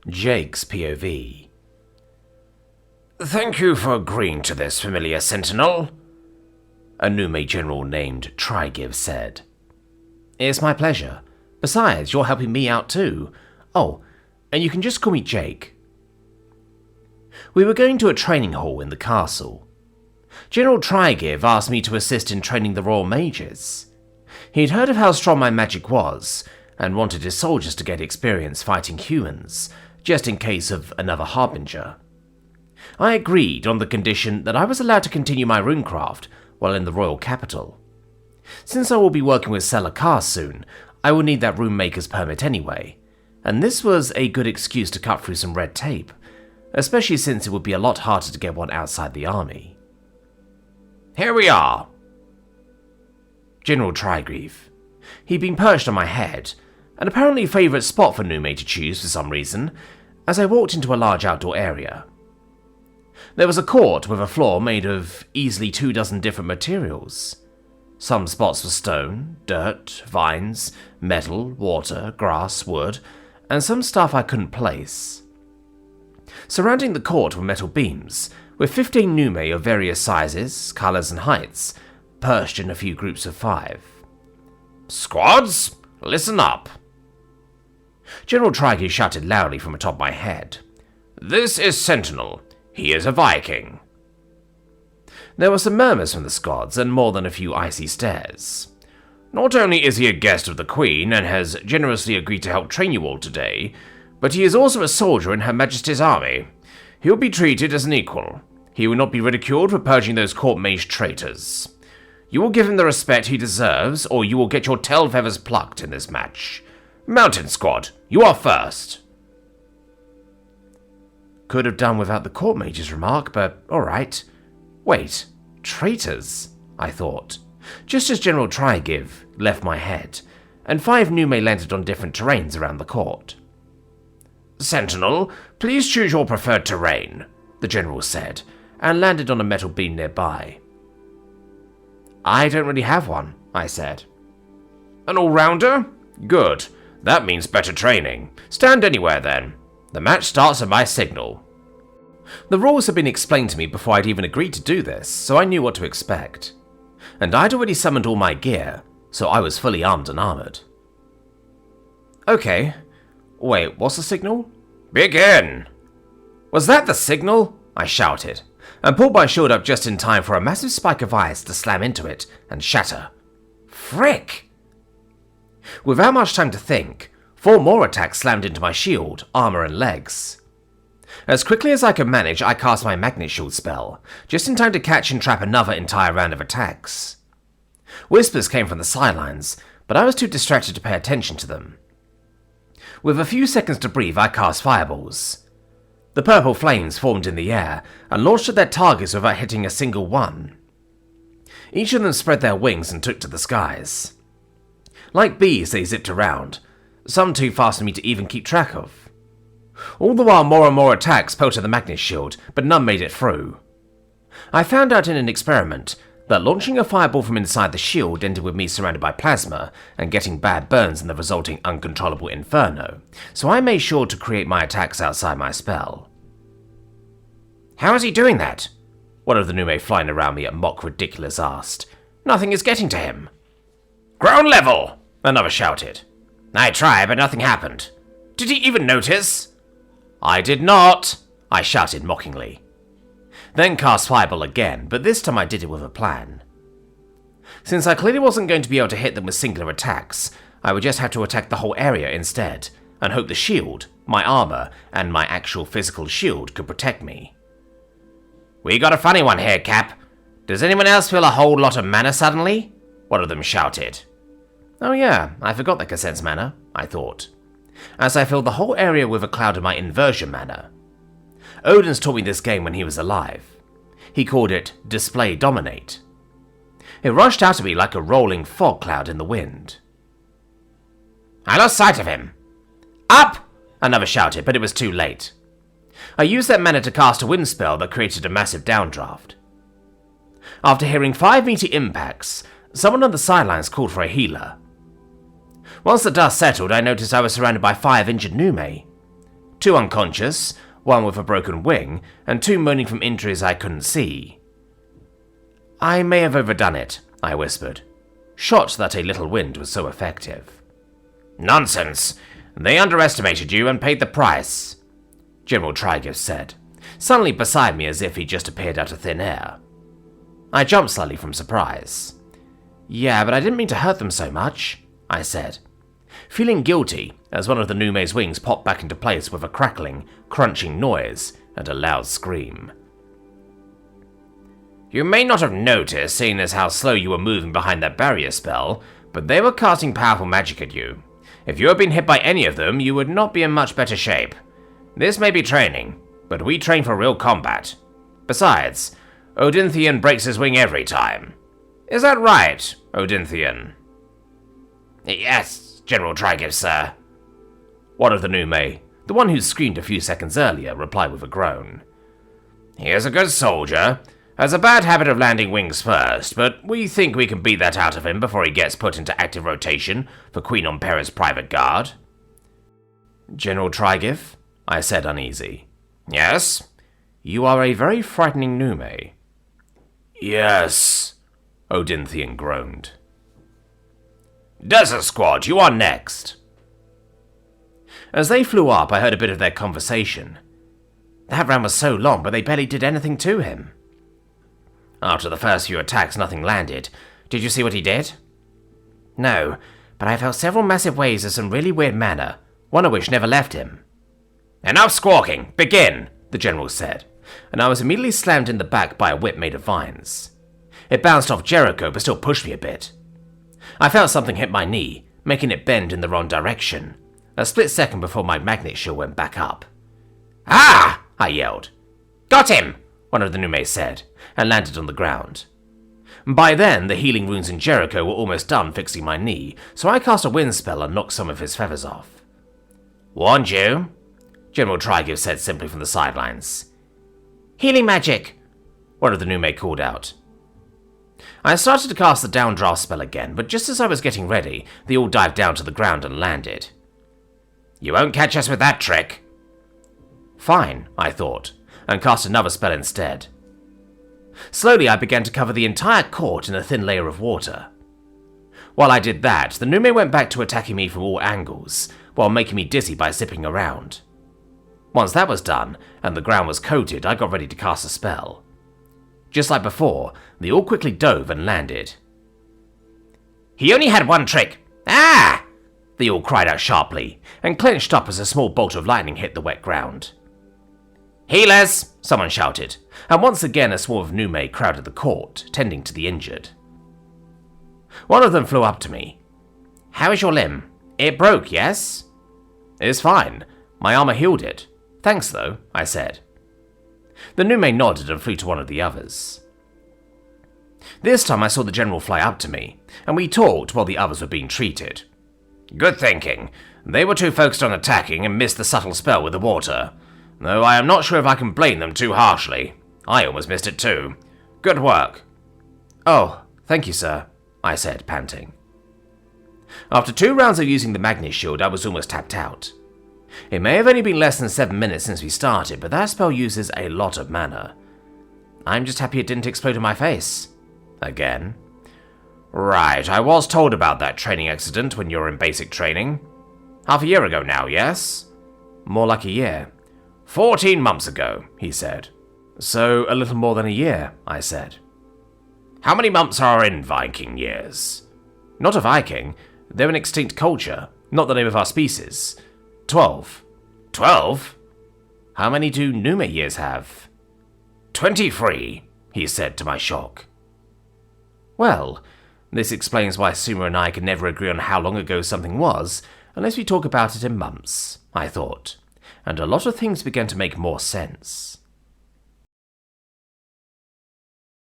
Jake's POV. "Thank you for agreeing to this, familiar sentinel," a Nume general named Trygiv said. "It's my pleasure. Besides, you're helping me out too. Oh, and you can just call me Jake." We were going to a training hall in the castle. General Trygiv asked me to assist in training the royal mages. He'd heard of how strong my magic was, and wanted his soldiers to get experience fighting humans, just in case of another harbinger. I agreed on the condition that I was allowed to continue my runecraft while in the royal capital. Since I will be working with Selakar soon, I will need that runemaker's permit anyway, and this was a good excuse to cut through some red tape, especially since it would be a lot harder to get one outside the army. "Here we are." General Trygiv. He'd been perched on my head, an apparently favourite spot for Nume to choose for some reason, as I walked into a large outdoor area. There was a court with a floor made of easily 24 different materials. Some spots were stone, dirt, vines, metal, water, grass, wood, and some stuff I couldn't place. Surrounding the court were metal beams, with 15 Nume of various sizes, colours and heights, perched in a few groups of 5. "Squads, listen up!" General Trygiv shouted loudly from atop my head. "This is Sentinel. He is a Viking." There were some murmurs from the squads and more than a few icy stares. "Not only is he a guest of the Queen and has generously agreed to help train you all today, but he is also a soldier in Her Majesty's army. He will be treated as an equal. He will not be ridiculed for purging those court mage traitors. You will give him the respect he deserves, or you will get your tail feathers plucked in this match. Mountain Squad, you are first." Could have done without the court mage's remark, but alright. Wait, traitors? I thought, just as General Trygiv left my head, and 5 Nume landed on different terrains around the court. "Sentinel, please choose your preferred terrain," the general said, and landed on a metal beam nearby. "I don't really have one," I said. "An all-rounder? Good. That means better training. Stand anywhere then. The match starts at my signal." The rules had been explained to me before I'd even agreed to do this, so I knew what to expect. And I'd already summoned all my gear, so I was fully armed and armoured. "Okay. Wait, what's the signal?" "Begin!" "Was that the signal?" I shouted, and pulled my shield up just in time for a massive spike of ice to slam into it and shatter. Frick! Without much time to think, 4 more attacks slammed into my shield, armour and legs. As quickly as I could manage, I cast my magnet shield spell, just in time to catch and trap another entire round of attacks. Whispers came from the sidelines, but I was too distracted to pay attention to them. With a few seconds to breathe, I cast fireballs. The purple flames formed in the air and launched at their targets without hitting a single one. Each of them spread their wings and took to the skies. Like bees, they zipped around, some too fast for me to even keep track of. All the while, more and more attacks pelted the magnet shield, but none made it through. I found out in an experiment that launching a fireball from inside the shield ended with me surrounded by plasma and getting bad burns and the resulting uncontrollable inferno, so I made sure to create my attacks outside my spell. "How is he doing that?" one of the Nume flying around me at mock ridiculous asked. "Nothing is getting to him." "Ground level!" another shouted. "I tried, but nothing happened. Did he even notice?" "I did not," I shouted mockingly. Then cast Fireball again, but this time I did it with a plan. Since I clearly wasn't going to be able to hit them with singular attacks, I would just have to attack the whole area instead, and hope the shield, my armour, and my actual physical shield could protect me. "We got a funny one here, Cap. Does anyone else feel a whole lot of mana suddenly?" one of them shouted. Oh yeah, I forgot that could sense mana, I thought, as I filled the whole area with a cloud of my inversion mana. Odin's taught me this game when he was alive. He called it Display Dominate. It rushed out of me like a rolling fog cloud in the wind. "I lost sight of him." "Up!" another shouted, but it was too late. I used that mana to cast a wind spell that created a massive downdraft. After hearing 5 meaty impacts, someone on the sidelines called for a healer. Once the dust settled, I noticed I was surrounded by 5 injured Nume. 2 unconscious, 1 with a broken wing, and 2 moaning from injuries I couldn't see. I may have overdone it, I whispered, shocked that a little wind was so effective. Nonsense! They underestimated you and paid the price, General Trygiff said, suddenly beside me as if he just appeared out of thin air. I jumped slightly from surprise. Yeah, but I didn't mean to hurt them so much, I said, feeling guilty as one of the Nume's wings popped back into place with a crackling, crunching noise and a loud scream. You may not have noticed, seeing as how slow you were moving behind that barrier spell, but they were casting powerful magic at you. If you had been hit by any of them, you would not be in much better shape. This may be training, but we train for real combat. Besides, Odinthian breaks his wing every time. Is that right, Odinthian? Yes, General Trygiff, sir. One of the Nume, the one who screamed a few seconds earlier, replied with a groan. He is a good soldier, has a bad habit of landing wings first, but we think we can beat that out of him before he gets put into active rotation for Queen Ompera's private guard. General Trygiff, I said uneasy. Yes? You are a very frightening Nume. Yes, Odinthian groaned. Desert Squad, you are next. As they flew up, I heard a bit of their conversation. That round was so long, but they barely did anything to him. After the first few attacks, nothing landed. Did you see what he did? No, but I felt several massive waves of some really weird mana, one of which never left him. Enough squawking! Begin! The general said, and I was immediately slammed in the back by a whip made of vines. It bounced off Jericho, but still pushed me a bit. I felt something hit my knee, making it bend in the wrong direction, a split second before my magnet shield went back up. Ah! I yelled. Got him! One of the Nume said, and landed on the ground. By then, the healing runes in Jericho were almost done fixing my knee, so I cast a wind spell and knocked some of his feathers off. Warned you? General Trygiff said simply from the sidelines. Healing magic! One of the Nume called out. I started to cast the downdraft spell again, but just as I was getting ready, they all dived down to the ground and landed. You won't catch us with that trick. Fine, I thought, and cast another spell instead. Slowly I began to cover the entire court in a thin layer of water. While I did that, the Nume went back to attacking me from all angles, while making me dizzy by zipping around. Once that was done, and the ground was coated, I got ready to cast a spell. Just like before, they all quickly dove and landed. He only had one trick! Ah! They all cried out sharply, and clenched up as a small bolt of lightning hit the wet ground. Healers! Someone shouted, and once again a swarm of Nume crowded the court, tending to the injured. One of them flew up to me. How is your limb? It broke, yes? It's fine. My armor healed it. Thanks, though, I said. The Nume nodded and flew to one of the others. This time I saw the general fly up to me, and we talked while the others were being treated. Good thinking. They were too focused on attacking and missed the subtle spell with the water, though I am not sure if I can blame them too harshly. I almost missed it too. Good work. Oh, thank you, sir, I said, panting. After 2 rounds of using the magnet shield, I was almost tapped out. It may have only been less than 7 minutes since we started, but that spell uses a lot of mana. I'm just happy it didn't explode in my face. Again. Right, I was told about that training accident when you were in basic training. Half a year ago now, yes? More like a year. 14 months ago, he said. So, a little more than a year, I said. How many months are in Viking years? Not a Viking. They're an extinct culture, not the name of our species. 12. 12? How many do Nume years have? 23, he said to my shock. Well, this explains why Suma and I can never agree on how long ago something was, unless we talk about it in months, I thought, and a lot of things began to make more sense.